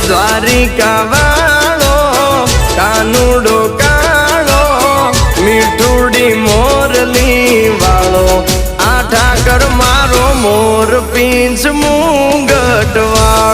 દ્વારિકા વાળો કાનુડો કાળો મીઠુડી મોરલી વાળો આ ઠાકર મારો મોર પીંછ મુંગટ વાળો